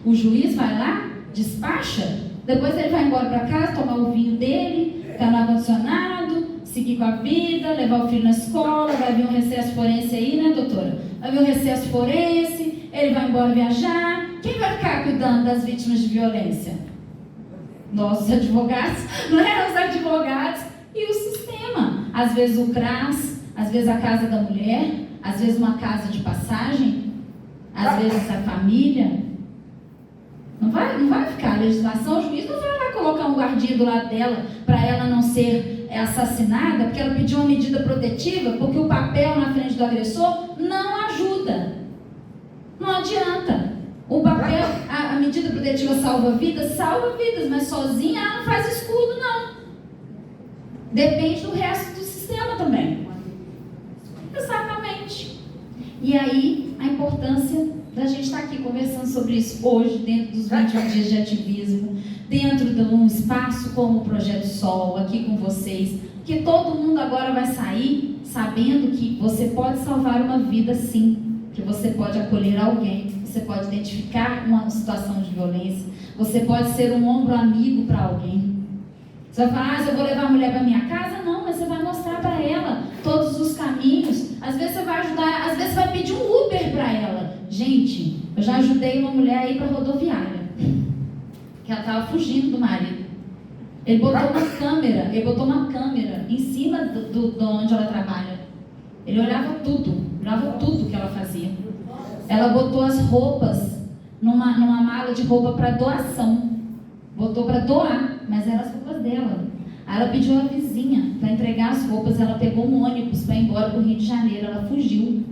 O juiz vai lá, despacha, depois ele vai embora para casa, tomar o vinho dele, ficar no ar-condicionado, seguir com a vida, levar o filho na escola, vai vir um recesso forense aí, né, doutora? Vai vir um recesso forense, ele vai embora viajar. Quem vai ficar cuidando das vítimas de violência? Nossos advogados, não é? Os advogados e o sistema. Às vezes o CRAS, às vezes a Casa da Mulher, às vezes uma casa de passagem, às vezes, a família, não vai ficar. A legislação, o juiz não vai lá colocar um guardia do lado dela para ela não ser assassinada, porque ela pediu uma medida protetiva, porque o papel na frente do agressor não ajuda. Não adianta. O papel, a medida protetiva salva vidas, mas sozinha ela não faz escudo, não. Depende do resto do sistema também. Exatamente. E aí, a importância da gente estar aqui conversando sobre isso hoje, dentro dos 21 dias de ativismo, dentro de um espaço como o Projeto Sol, aqui com vocês, porque todo mundo agora vai sair sabendo que você pode salvar uma vida, sim, que você pode acolher alguém, você pode identificar uma situação de violência, você pode ser um ombro amigo para alguém. Você vai falar, eu vou levar a mulher para minha casa? Não, mas você vai mostrar para ela todos os caminhos. Às vezes você vai ajudar, às vezes você vai pedir um Uber para ela. Gente, eu já ajudei uma mulher a ir para a rodoviária, que ela estava fugindo do marido. Ele botou uma câmera em cima de onde ela trabalha. Ele olhava tudo que ela fazia. Ela botou as roupas numa mala de roupa para doação. Botou para doar, mas eram as roupas dela. Aí ela pediu a vizinha para entregar as roupas. Ela pegou um ônibus para ir embora para o Rio de Janeiro. Ela fugiu.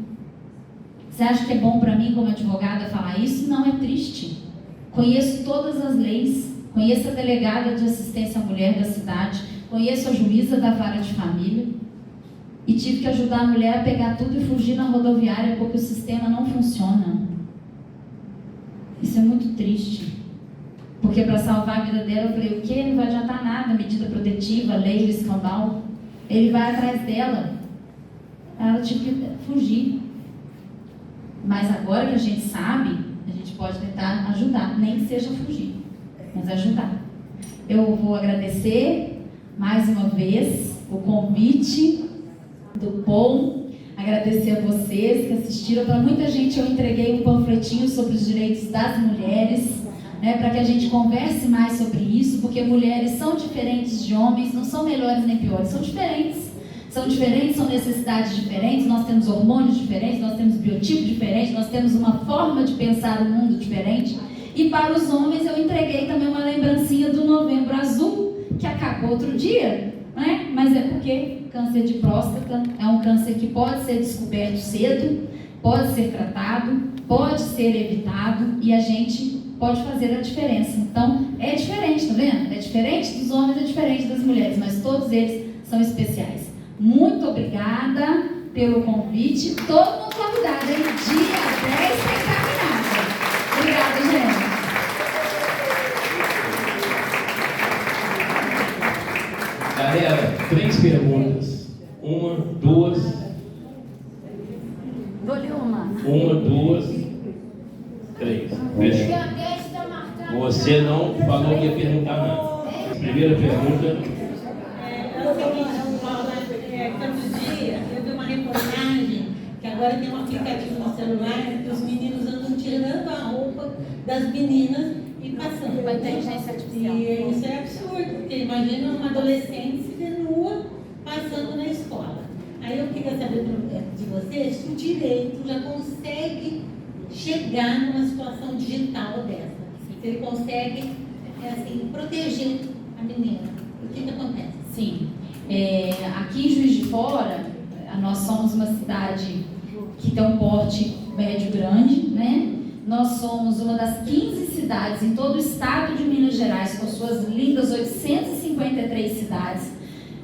Você acha que é bom para mim, como advogada, falar isso? Não, é triste. Conheço todas as leis. Conheço a delegada de assistência à mulher da cidade. Conheço a juíza da vara de família. E tive que ajudar a mulher a pegar tudo e fugir na rodoviária porque o sistema não funciona. Isso é muito triste. Porque para salvar a vida dela, eu falei, o quê? Não vai adiantar nada, medida protetiva, lei do escambau. Ele vai atrás dela. Ela tive que fugir. Mas agora que a gente sabe, a gente pode tentar ajudar, nem que seja fugir, mas ajudar. Eu vou agradecer mais uma vez o convite do POM, agradecer a vocês que assistiram. Para muita gente eu entreguei um panfletinho sobre os direitos das mulheres, para que a gente converse mais sobre isso, porque mulheres são diferentes de homens, não são melhores nem piores, são diferentes. São diferentes, são necessidades diferentes, nós temos hormônios diferentes, nós temos biotipo diferente, nós temos uma forma de pensar o mundo diferente. E para os homens eu entreguei também uma lembrancinha do Novembro Azul, que acabou outro dia, né? Mas é porque câncer de próstata é um câncer que pode ser descoberto cedo, pode ser tratado, pode ser evitado e a gente pode fazer a diferença. Então, é diferente, tá vendo? É diferente dos homens, é diferente das mulheres, mas todos eles são especiais. Muito obrigada pelo convite. Todo mundo convidado, hein? Dia 10 tem caminhada. Obrigada, gente. Galera, 3 perguntas. 1, 2. Dou-lhe uma. 1, 2, 3. Fechou. Você não falou que ia perguntar nada. Primeira pergunta. Eu vi uma reportagem que agora tem um aplicativo no celular que os meninos andam tirando a roupa das meninas e passando. Uma inteligência artificial. E isso é absurdo, porque imagina uma adolescente se ver nua passando na escola. Aí eu queria saber de vocês se o direito já consegue chegar numa situação digital dessa. Se ele consegue proteger a menina. O que acontece? Sim. Aqui em Juiz de Fora, nós somos uma cidade que tem um porte médio grande, né? Nós somos uma das 15 cidades em todo o estado de Minas Gerais, com suas lindas 853 cidades.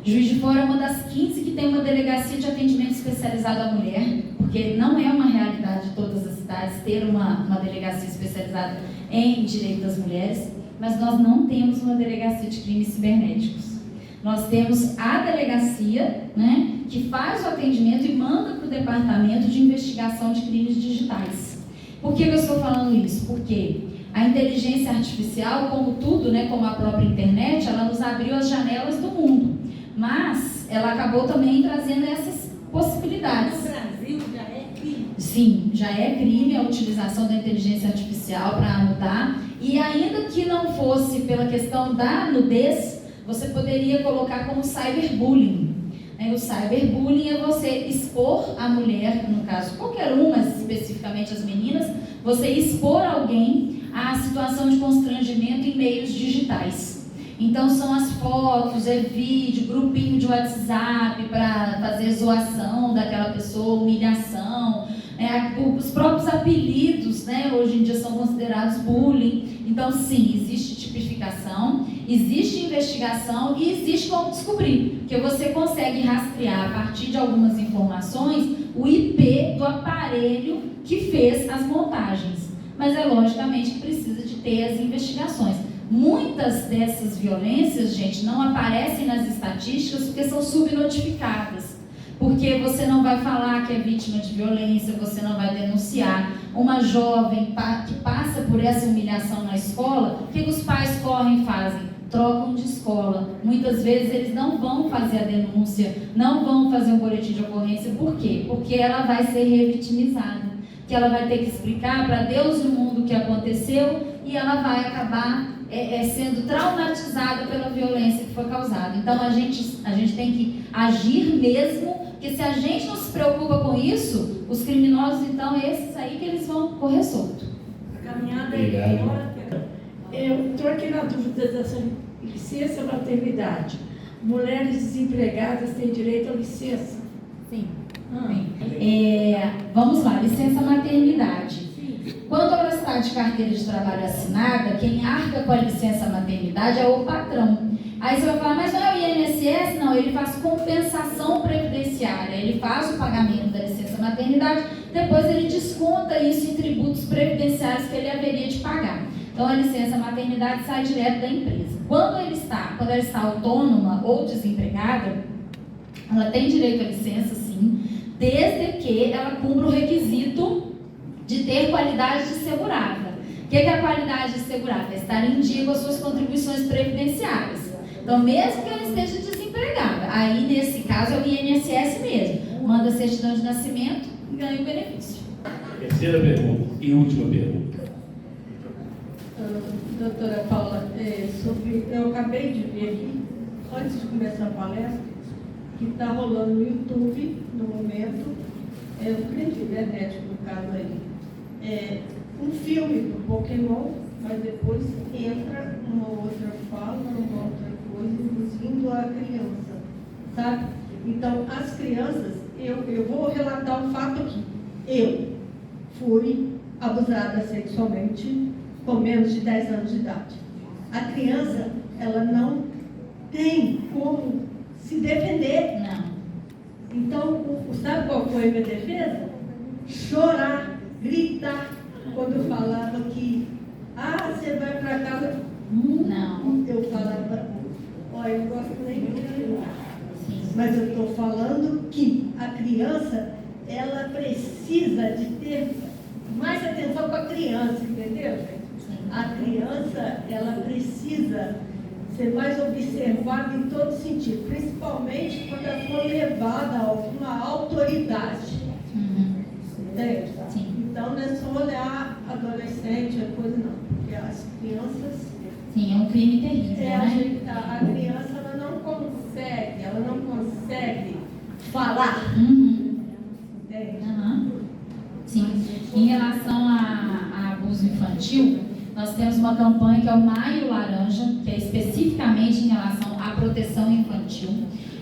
Juiz de Fora é uma das 15 que tem uma delegacia de atendimento especializado à mulher, porque não é uma realidade de todas as cidades ter uma delegacia especializada em direito das mulheres, mas nós não temos uma delegacia de crimes cibernéticos. Nós temos a delegacia, né, que faz o atendimento e manda para o departamento de investigação de crimes digitais. Por que eu estou falando isso? Porque a inteligência artificial, como tudo, né, como a própria internet, ela nos abriu as janelas do mundo. Mas ela acabou também trazendo essas possibilidades. No Brasil já é crime. Sim, já é crime a utilização da inteligência artificial para mudar. E ainda que não fosse pela questão da nudez, você poderia colocar como cyberbullying. O cyberbullying é você expor a mulher, no caso qualquer uma, mas especificamente as meninas, você expor alguém à situação de constrangimento em meios digitais. Então são as fotos, é vídeo, grupinho de WhatsApp para fazer zoação daquela pessoa, humilhação, os próprios apelidos, né, hoje em dia são considerados bullying. Então sim, existe tipificação, existe investigação e existe como descobrir, porque você consegue rastrear a partir de algumas informações o IP do aparelho que fez as montagens, mas é logicamente que precisa de ter as investigações. Muitas dessas violências, gente, não aparecem nas estatísticas porque são subnotificadas, porque você não vai falar que é vítima de violência, você não vai denunciar. Uma jovem que passa por essa humilhação na escola, o que os pais correm e fazem? Trocam de escola. Muitas vezes eles não vão fazer a denúncia, não vão fazer um boletim de ocorrência. Por quê? Porque ela vai ser revitimizada, que ela vai ter que explicar para Deus e o mundo o que aconteceu e ela vai acabar sendo traumatizada pela violência que foi causada. Então a gente tem que agir mesmo, porque se a gente não se preocupa com isso, os criminosos, então, esses aí que eles vão correr solto. A caminhada eu estou aqui na dúvida dessa licença maternidade. Mulheres desempregadas têm direito à licença? Sim. Vamos lá, licença maternidade. Quando ela está de carteira de trabalho assinada, quem arca com a licença maternidade é o patrão. Aí você vai falar, mas não é o INSS? Não, ele faz compensação previdenciária, ele faz o pagamento da licença maternidade, depois ele desconta isso em tributos previdenciários que ele haveria de pagar. Então a licença maternidade sai direto da empresa. Quando ela está autônoma ou desempregada, ela tem direito à licença, sim, desde que ela cumpra o requisito de ter qualidade de segurada. O que é a qualidade de segurada? É estar em dia com as suas contribuições previdenciárias. Então, mesmo que ela esteja desempregada, aí nesse caso é o INSS mesmo. Manda certidão de nascimento e ganha o benefício. Terceira pergunta e última pergunta. Doutora Paula, eu acabei de ver aqui, antes de começar a palestra, que está rolando no YouTube, no momento, o crime cibernético, no caso aí, um filme do Pokémon, mas depois entra uma outra fala, uma outra coisa, induzindo a criança, sabe? Então, as crianças, eu vou relatar um fato aqui. Eu fui abusada sexualmente com menos de 10 anos de idade. A criança, ela não tem como se defender. Não. Então, sabe qual foi a minha defesa? Chorar, gritar, quando falava que, você vai para casa. Não. Eu falava, olha, eu não gosto nem de chorar. Sim. Mas eu estou falando que a criança, ela precisa de ter mais atenção com a criança, entendeu, gente? Sim. A criança, ela precisa ser mais observada em todo sentido, principalmente quando ela for levada a alguma autoridade. Entende? Sim. Então, não é só olhar adolescente, coisa não, porque as crianças... Sim, é um crime terrível, né? A criança, ela não consegue falar. Entende? Sim. Em relação a abuso infantil, nós temos uma campanha que é o Maio Laranja, que é especificamente em relação à proteção infantil.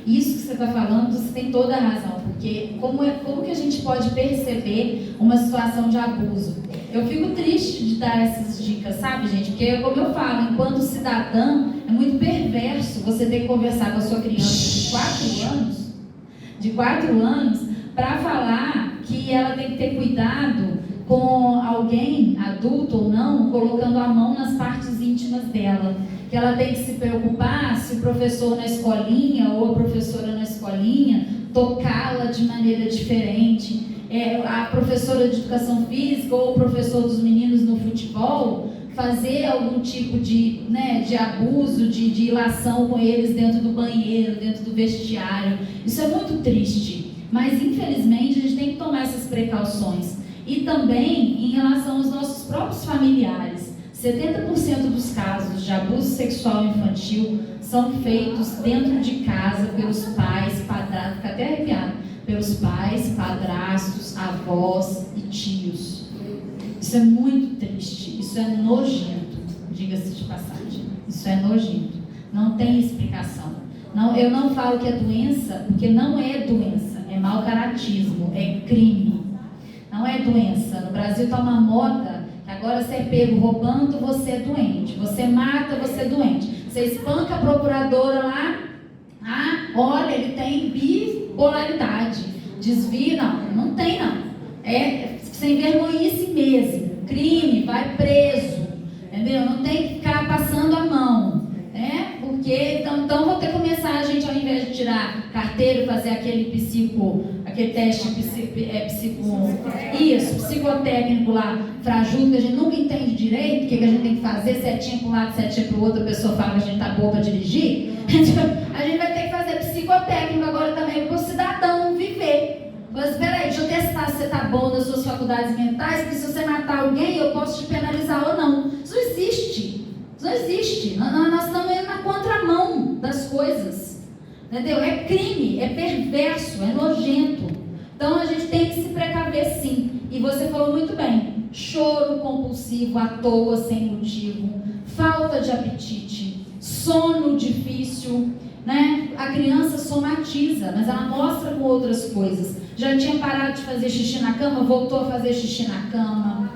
Isso que você está falando, você tem toda a razão, porque como que a gente pode perceber uma situação de abuso? Eu fico triste de dar essas dicas, sabe, gente? Porque, como eu falo, enquanto cidadã, é muito perverso você ter que conversar com a sua criança de 4 anos, para falar que ela tem que ter cuidado com alguém, adulto ou não, colocando a mão nas partes íntimas dela. Que ela tem que se preocupar se o professor na escolinha ou a professora na escolinha tocá-la de maneira diferente. A professora de educação física ou o professor dos meninos no futebol fazer algum tipo de abuso, de ilação com eles dentro do banheiro, dentro do vestiário. Isso é muito triste, mas infelizmente a gente tem que tomar essas precauções. E também em relação aos nossos próprios familiares. 70% dos casos de abuso sexual infantil são feitos dentro de casa pelos pais, padrastos, até arrepiado, pelos pais, padrastos, avós e tios. Isso é muito triste, isso é nojento, diga-se de passagem. Isso é nojento, não tem explicação. Não, eu não falo que é doença, porque não é doença, é mau caratismo, é crime. Não é doença. No Brasil está uma moda que agora você é pego roubando, você é doente. Você mata, você é doente. Você espanca a procuradora lá, olha, ele tem bipolaridade. Desvia, não tem não. É sem vergonhice mesmo. Crime, vai preso. Entendeu? Não tem que ficar passando a mão. Porque, então vou ter que começar a gente, ao invés de tirar carteira e fazer aquele teste psicotécnico lá, frajudo, que a gente nunca entende direito, o que a gente tem que fazer, setinha para um lado, setinha para o outro, a pessoa fala que a gente tá boa para dirigir. A gente vai ter que fazer psicotécnico agora também para o cidadão viver. Mas espera aí, deixa eu testar se você tá bom das suas faculdades mentais, porque se você matar alguém, eu posso te penalizar ou não. Isso não existe. Isso não existe. Nós estamos indo na contramão das coisas. Entendeu? É crime, é perverso, é nojento. Então a gente tem que se precaver sim. E você falou muito bem. Choro compulsivo à toa, sem motivo. Falta de apetite. Sono difícil. Né? A criança somatiza, mas ela mostra com outras coisas. Já tinha parado de fazer xixi na cama, voltou a fazer xixi na cama.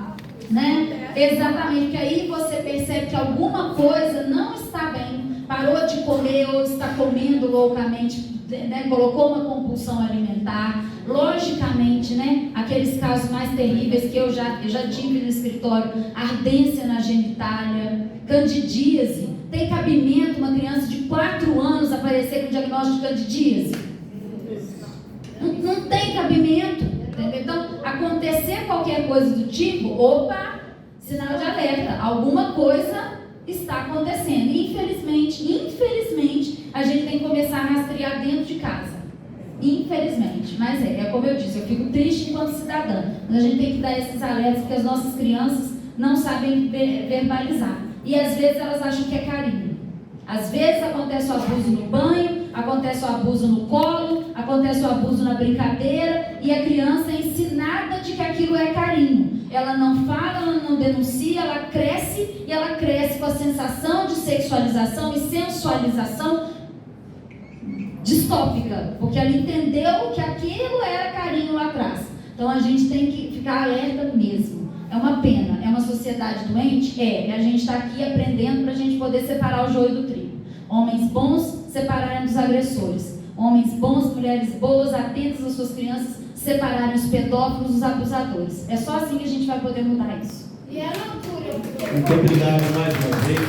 Né? Exatamente, porque aí você percebe que alguma coisa não está bem, parou de comer ou está comendo loucamente, né? Colocou uma compulsão alimentar. Logicamente, né? Aqueles casos mais terríveis que eu já tive no escritório, ardência na genitália, candidíase. Tem cabimento uma criança de 4 anos aparecer com diagnóstico de candidíase? Não tem cabimento. Então, acontecer qualquer coisa do tipo, opa, sinal de alerta, alguma coisa está acontecendo. Infelizmente, a gente tem que começar a rastrear dentro de casa. Infelizmente, mas é como eu disse, eu fico triste enquanto cidadã, mas a gente tem que dar esses alertas porque as nossas crianças não sabem verbalizar. E às vezes elas acham que é carinho. Às vezes acontece o abuso no banho, acontece o abuso no colo, acontece o abuso na brincadeira e a criança é ensinada de que aquilo é carinho. Ela não fala, ela não denuncia, ela cresce e ela cresce com a sensação de sexualização e sensualização distópica, porque ela entendeu que aquilo era carinho lá atrás. Então a gente tem que ficar alerta mesmo. É uma pena, é uma sociedade doente? E a gente está aqui aprendendo para a gente poder separar o joio do trigo. Homens bons separarem dos agressores. Homens bons, mulheres boas, atentas às suas crianças, separarem os pedófilos dos abusadores. É só assim que a gente vai poder mudar isso. E a loucura. Muito obrigado mais uma vez.